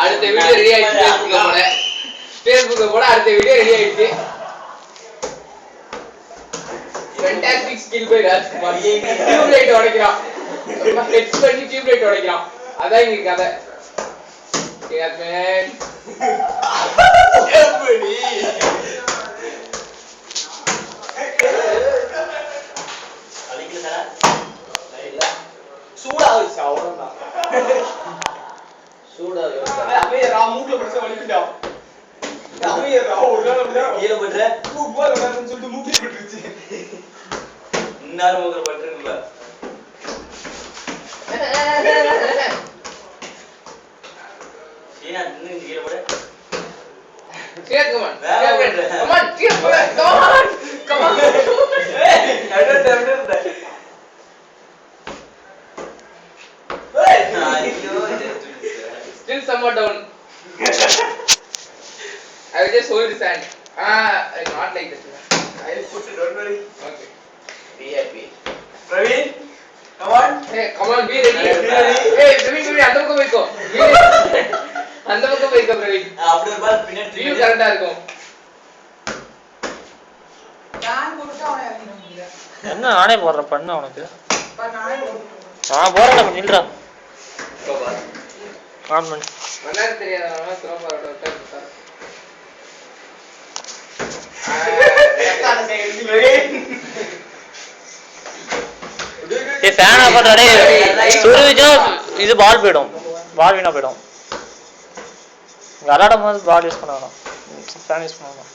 அடுத்த வீடியோ ரெடி ஆயிடுச்சு. Facebookல போட அடுத்த வீடியோ ரெடி ஆயிடுச்சு. Fantastic skill by Rajkumar. Tube light உடைக்கிறான். ஹெட்ஸ் பண்ணி டியூப்லைட் உடைக்கிறான். அதான் இங்க கதை. கேட்மேன். எப்படி? அலிக்கலடா. இல்ல. சூடாவுச்சு அவ்வளவுதான். சூடாவே. அப்படியே ரா மூக்குல பிரச்சனை வலிக்குடா. அப்படியே ரா ஒரு நாள் அப்படியே கீழ பண்ற. மூக்கு போல வந்து சொல்லிட்டு மூக்குல பட்டுருச்சு. இன்னால மூக்குல பட்டுருக்குல. ஏனா இன்னும் கீழ போடு. கேக்குமா? come on கீழ போடு. come on ஏய் அட still somewhat down. I will just hold his hand. Not like that. I will push it, don't worry. Okay. Be happy. Praveen, come on. Hey, come on, be ready. Hey, Praveen, அந்த பக்கம் போய்க்கோ. அந்த பக்கம் போய்க்கோ Praveen. அப்படி ஒரு பால் பின்னாடி view கரெக்ட்டா இருக்கும். நான் போட்டுட்டா அவனை இறங்கிடுங்க. என்ன நானே போடுறேன் பண்ணு உனக்கு. நானே போடுறேன். போறேன் நில்றா. கோபா. ஆன் பண்ணு. நல்லா தெரியாதவங்க சோஃபா விட்டு உட்கார். ये फैन ऑफ कर रहे सूर्य जो இது பால் போய்டும் பால் வீணா போய்டும் விளையாடும் போது பால் யூஸ் பண்ணணும் ஃபேன் யூஸ் பண்ணணும்